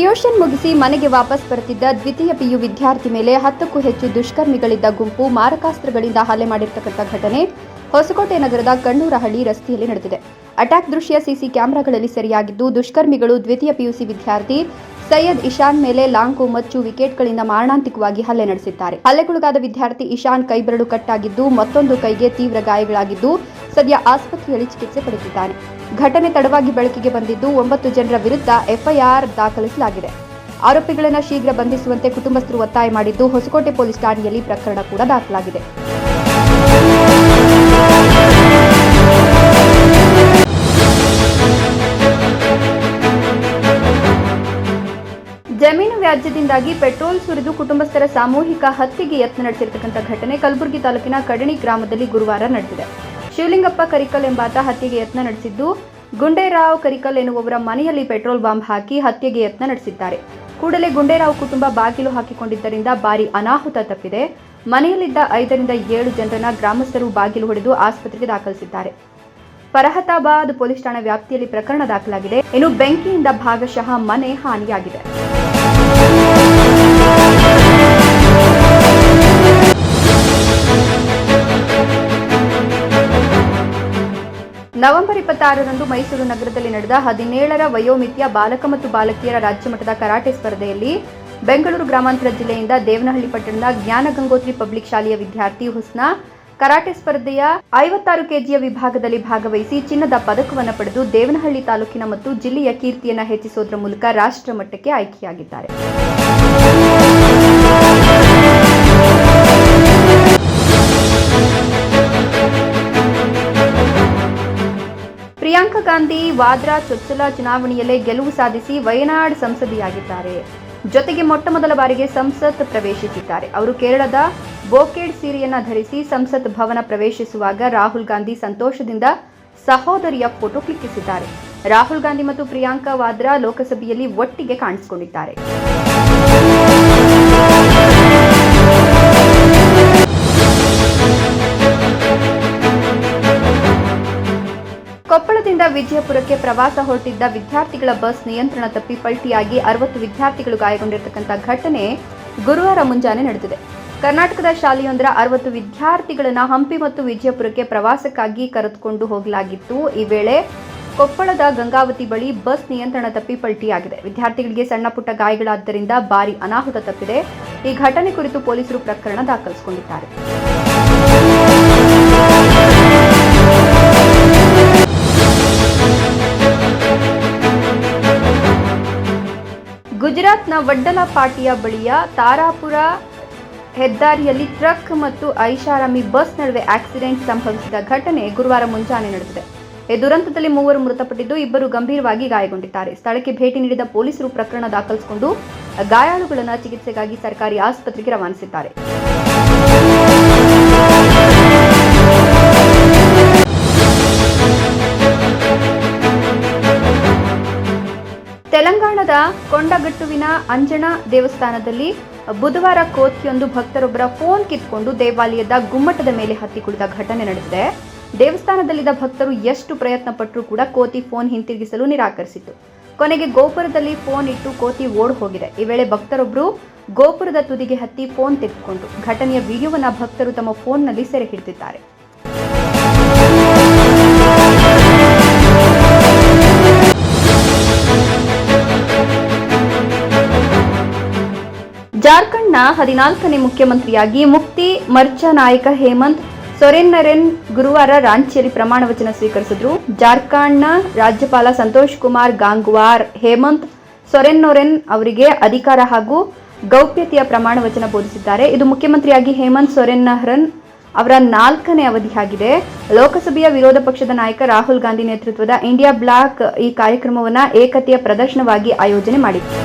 Tuition ಮುಗಿಸಿ ಮನೆಗೆ ವಾಪಸ್ ಬರುತ್ತಿದ್ದ ದ್ವಿತೀಯ ಪಿಯು ವಿದ್ಯಾರ್ಥಿ ಮೇಲೆ 10ಕ್ಕೂ ಹೆಚ್ಚು ದುಷ್ಕರ್ಮಿಗಳಿದ್ದ ಗುಂಪು ಮಾರಕಾಸ್ತ್ರಗಳಿಂದ ಹಲ್ಲೆ ಮಾಡಿರ್ತಕ್ಕಂಥ ಘಟನೆ ಹೊಸಕೋಟೆ ನಗರದ ಕಣ್ಣೂರಹಳ್ಳಿ ರಸ್ತೆಯಲ್ಲಿ ನಡೆದಿದೆ. ಅಟ್ಯಾಕ್ ದೃಶ್ಯ ಸಿಸಿ ಕ್ಯಾಮೆರಾಗಳಲ್ಲಿ ಸೆರೆಯಾಗಿದ್ದು, ದುಷ್ಕರ್ಮಿಗಳು ದ್ವಿತೀಯ ಪಿಯುಸಿ ವಿದ್ಯಾರ್ಥಿ ಸೈಯದ್ ಇಶಾನ್ ಮೇಲೆ ಲಾಂಗು ಮಚ್ಚು ವಿಕೆಟ್ಗಳಿಂದ ಮಾರಣಾಂತಿಕವಾಗಿ ಹಲ್ಲೆ ನಡೆಸಿದ್ದಾರೆ. ಹಲ್ಲೆಗೊಳಗಾದ ವಿದ್ಯಾರ್ಥಿ ಇಶಾನ್ ಕೈಬೆರಳು ಕಟ್ಟಾಗಿದ್ದು, ಮತ್ತೊಂದು ಕೈಗೆ ತೀವ್ರ ಗಾಯಗಳಾಗಿದ್ದು, ಸದ್ಯ ಆಸ್ಪತ್ರೆಯಲ್ಲಿ ಚಿಕಿತ್ಸೆ ಪಡೆದಿದ್ದಾನೆ. ಘಟನೆ ತಡವಾಗಿ ಬೆಳಕಿಗೆ ಬಂದಿದ್ದು, 9 ಜನರ ವಿರುದ್ಧ ಎಫ್ಐಆರ್ ದಾಖಲಿಸಲಾಗಿದೆ. ಆರೋಪಿಗಳನ್ನು ಶೀಘ್ರ ಬಂಧಿಸುವಂತೆ ಕುಟುಂಬಸ್ಥರು ಒತ್ತಾಯ ಮಾಡಿದ್ದು, ಹೊಸಕೋಟೆ ಪೊಲೀಸ್ ಠಾಣೆಯಲ್ಲಿ ಪ್ರಕರಣ ಕೂಡ ದಾಖಲಾಗಿದೆ. ಜಮೀನು ವ್ಯಾಜ್ಯದಿಂದಾಗಿ ಪೆಟ್ರೋಲ್ ಸುರಿದು ಕುಟುಂಬಸ್ಥರ ಸಾಮೂಹಿಕ ಹತ್ಯೆಗೆ ಯತ್ನ ನಡೆಸಿರ್ತಕ್ಕಂಥ ಘಟನೆ ಕಲಬುರಗಿ ತಾಲೂಕಿನ ಕಡಣಿ ಗ್ರಾಮದಲ್ಲಿ ಗುರುವಾರ ನಡೆದಿದೆ. ಶಿವಲಿಂಗಪ್ಪ ಕರಿಕಲ್ ಎಂಬಾತ ಹತ್ಯೆಗೆ ಯತ್ನ ನಡೆಸಿದ್ದು, ಗುಂಡೇರಾವ್ ಕರಿಕಲ್ ಎನ್ನುವವರ ಮನೆಯಲ್ಲಿ ಪೆಟ್ರೋಲ್ ಬಾಂಬ್ ಹಾಕಿ ಹತ್ಯೆಗೆ ಯತ್ನ ನಡೆಸಿದ್ದಾರೆ. ಕೂಡಲೇ ಗುಂಡೇರಾವ್ ಕುಟುಂಬ ಬಾಗಿಲು ಹಾಕಿಕೊಂಡಿದ್ದರಿಂದ ಭಾರಿ ಅನಾಹುತ ತಪ್ಪಿದೆ. ಮನೆಯಲ್ಲಿದ್ದ 5 ರಿಂದ 7 ಜನರನ್ನ ಗ್ರಾಮಸ್ಥರು ಬಾಗಿಲು ಹೊಡೆದು ಆಸ್ಪತ್ರೆಗೆ ದಾಖಲಿಸಿದ್ದಾರೆ. ಫರಹತಾಬಾದ್ ಪೊಲೀಸ್ ಠಾಣಾ ವ್ಯಾಪ್ತಿಯಲ್ಲಿ ಪ್ರಕರಣ ದಾಖಲಾಗಿದೆ. ಇನ್ನು ಬೆಂಕಿಯಿಂದ ಭಾಗಶಃ ಮನೆ ಹಾನಿಯಾಗಿದೆ. ನವೆಂಬರ್ 26ರಂದು ಮೈಸೂರು ನಗರದಲ್ಲಿ ನಡೆದ 17ರ ವಯೋಮಿತಿಯ ಬಾಲಕ ಮತ್ತು ಬಾಲಕಿಯರ ರಾಜ್ಯಮಟ್ಟದ ಕರಾಟೆ ಸ್ಪರ್ಧೆಯಲ್ಲಿ ಬೆಂಗಳೂರು ಗ್ರಾಮಾಂತರ ಜಿಲ್ಲೆಯಿಂದ ದೇವನಹಳ್ಳಿ ಪಟ್ಟಣದ ಜ್ಞಾನಗಂಗೋತ್ರಿ ಪಬ್ಲಿಕ್ ಶಾಲೆಯ ವಿದ್ಯಾರ್ಥಿ ಹುಸ್ನಾ ಕರಾಟೆ ಸ್ಪರ್ಧೆಯ 56 ಕೆಜಿಯ ವಿಭಾಗದಲ್ಲಿ ಭಾಗವಹಿಸಿ ಚಿನ್ನದ ಪದಕವನ್ನು ಪಡೆದು ದೇವನಹಳ್ಳಿ ತಾಲೂಕಿನ ಮತ್ತು ಜಿಲ್ಲೆಯ ಕೀರ್ತಿಯನ್ನು ಹೆಚ್ಚಿಸುವುದರ ಮೂಲಕ ರಾಷ್ಟ್ರ ಮಟ್ಟಕ್ಕೆ ಆಯ್ಕೆಯಾಗಿದ್ದಾರೆ. ಪ್ರಿಯಾಂಕಾ ಗಾಂಧಿ ವಾದ್ರಾ ಚೊಚ್ಚಲ ಚುನಾವಣೆಯಲ್ಲೇ ಗೆಲುವು ಸಾಧಿಸಿ ವಯನಾಡ್ ಸಂಸದೆಯಾಗಿದ್ದಾರೆ. ಜೊತೆಗೆ ಮೊಟ್ಟಮೊದಲ ಬಾರಿಗೆ ಸಂಸತ್ ಪ್ರವೇಶಿಸಿದ್ದಾರೆ. ಅವರು ಕೇರಳದ ಬೋಕೇಡ್ ಸೀರೆಯನ್ನ ಧರಿಸಿ ಸಂಸತ್ ಭವನ ಪ್ರವೇಶಿಸುವಾಗ ರಾಹುಲ್ ಗಾಂಧಿ ಸಂತೋಷದಿಂದ ಸಹೋದರಿಯ ಫೋಟೋ ಕ್ಲಿಕ್ಕಿಸಿದ್ದಾರೆ. ರಾಹುಲ್ ಗಾಂಧಿ ಮತ್ತು ಪ್ರಿಯಾಂಕಾ ವಾದ್ರಾ ಲೋಕಸಭೆಯಲ್ಲಿ ಒಟ್ಟಿಗೆ ಕಾಣಿಸಿಕೊಂಡಿದ್ದಾರೆ. ಕೊಪ್ಪಳದಿಂದ ವಿಜಯಪುರಕ್ಕೆ ಪ್ರವಾಸ ಹೊರಟಿದ್ದ ವಿದ್ಯಾರ್ಥಿಗಳ ಬಸ್ ನಿಯಂತ್ರಣ ತಪ್ಪಿ ಪಲ್ಟಿಯಾಗಿ 60 ವಿದ್ಯಾರ್ಥಿಗಳು ಗಾಯಗೊಂಡಿರತಕ್ಕಂಥ ಘಟನೆ ಗುರುವಾರ ಮುಂಜಾನೆ ನಡೆದಿದೆ. ಕರ್ನಾಟಕದ ಶಾಲೆಯೊಂದರ 60 ವಿದ್ಯಾರ್ಥಿಗಳನ್ನು ಹಂಪಿ ಮತ್ತು ವಿಜಯಪುರಕ್ಕೆ ಪ್ರವಾಸಕ್ಕಾಗಿ ಕರೆದುಕೊಂಡು ಹೋಗಲಾಗಿತ್ತು. ಈ ವೇಳೆ ಕೊಪ್ಪಳದ ಗಂಗಾವತಿ ಬಳಿ ಬಸ್ ನಿಯಂತ್ರಣ ತಪ್ಪಿ ಪಲ್ಟಿಯಾಗಿದೆ. ವಿದ್ಯಾರ್ಥಿಗಳಿಗೆ ಸಣ್ಣ ಪುಟ್ಟ ಗಾಯಗಳಾದ್ದರಿಂದ ಭಾರಿ ಅನಾಹುತ ತಪ್ಪಿದೆ. ಈ ಘಟನೆ ಕುರಿತು ಪೊಲೀಸರು ಪ್ರಕರಣ ದಾಖಲಿಸಿಕೊಂಡಿದ್ದಾರೆ. ಗುಜರಾತ್ನ ವಡ್ಡಲಪಾಟಿಯ ಬಳಿಯ ತಾರಾಪುರ ಹೆದ್ದಾರಿಯಲ್ಲಿ ಟ್ರಕ್ ಮತ್ತು ಐಷಾರಾಮಿ ಬಸ್ ನಡುವೆ ಆಕ್ಸಿಡೆಂಟ್ ಸಂಭವಿಸಿದ ಘಟನೆ ಗುರುವಾರ ಮುಂಜಾನೆ ನಡೆದಿದೆ. ಈ ದುರಂತದಲ್ಲಿ 3 ಮೃತಪಟ್ಟಿದ್ದು, 2 ಗಂಭೀರವಾಗಿ ಗಾಯಗೊಂಡಿದ್ದಾರೆ. ಸ್ಥಳಕ್ಕೆ ಭೇಟಿ ನೀಡಿದ ಪೊಲೀಸರು ಪ್ರಕರಣ ದಾಖಲಿಸಿಕೊಂಡು ಗಾಯಾಳುಗಳನ್ನು ಚಿಕಿತ್ಸೆಗಾಗಿ ಸರ್ಕಾರಿ ಆಸ್ಪತ್ರೆಗೆ ರವಾನಿಸಿದ್ದಾರೆ. ತೆಲಂಗಾಣದ ಕೊಂಡಗಟ್ಟುವಿನ ಅಂಜನಾ ದೇವಸ್ಥಾನದಲ್ಲಿ ಬುಧವಾರ ಕೋತಿಯೊಂದು ಭಕ್ತರೊಬ್ಬರ ಫೋನ್ ಕಿತ್ಕೊಂಡು ದೇವಾಲಯದ ಗುಮ್ಮಟದ ಮೇಲೆ ಹತ್ತಿ ಕುಳಿತ ಘಟನೆ ನಡೆದಿದೆ. ದೇವಸ್ಥಾನದಲ್ಲಿದ್ದ ಭಕ್ತರು ಎಷ್ಟು ಪ್ರಯತ್ನ ಪಟ್ಟರೂ ಕೂಡ ಕೋತಿ ಫೋನ್ ಹಿಂತಿರುಗಿಸಲು ನಿರಾಕರಿಸಿತು. ಕೊನೆಗೆ ಗೋಪುರದಲ್ಲಿ ಫೋನ್ ಇಟ್ಟು ಕೋತಿ ಓಡ್ ಹೋಗಿದೆ. ಈ ವೇಳೆ ಭಕ್ತರೊಬ್ಬರು ಗೋಪುರದ ತುದಿಗೆ ಹತ್ತಿ ಫೋನ್ ತೆಗೆದುಕೊಂಡು ಘಟನೆಯ ವಿಡಿಯೋವನ್ನು ಭಕ್ತರು ತಮ್ಮ ಫೋನ್ನಲ್ಲಿ ಸೆರೆ ಹಿಡಿದಿದ್ದಾರೆ. ಜಾರ್ಖಂಡ್ನ 14ನೇ ಮುಖ್ಯಮಂತ್ರಿಯಾಗಿ ಮುಕ್ತಿ ಮರ್ಚಾ ನಾಯಕ ಹೇಮಂತ್ ಸೊರೆನ್ನರೆನ್ ಗುರುವಾರ ರಾಂಚಿಯಲ್ಲಿ ಪ್ರಮಾಣ ವಚನ ಸ್ವೀಕರಿಸಿದರು. ಜಾರ್ಖಂಡ್ನ ರಾಜ್ಯಪಾಲ ಸಂತೋಷ್ ಕುಮಾರ್ ಗಾಂಗ್ವಾರ್ ಹೇಮಂತ್ ಸೊರೆನ್ನೊರೆನ್ ಅವರಿಗೆ ಅಧಿಕಾರ ಹಾಗೂ ಗೌಪ್ಯತೆಯ ಪ್ರಮಾಣ ವಚನ ಬೋಧಿಸಿದ್ದಾರೆ. ಇದು ಮುಖ್ಯಮಂತ್ರಿಯಾಗಿ ಹೇಮಂತ್ ಸೊರೆನ್ನರನ್ ಅವರ 4ನೇ ಅವಧಿಯಾಗಿದೆ. ಲೋಕಸಭೆಯ ವಿರೋಧ ಪಕ್ಷದ ನಾಯಕ ರಾಹುಲ್ ಗಾಂಧಿ ನೇತೃತ್ವದ ಇಂಡಿಯಾ ಬ್ಲಾಕ್ ಈ ಕಾರ್ಯಕ್ರಮವನ್ನು ಏಕತೆಯ ಪ್ರದರ್ಶನವಾಗಿ ಆಯೋಜನೆ ಮಾಡಿತ್ತು.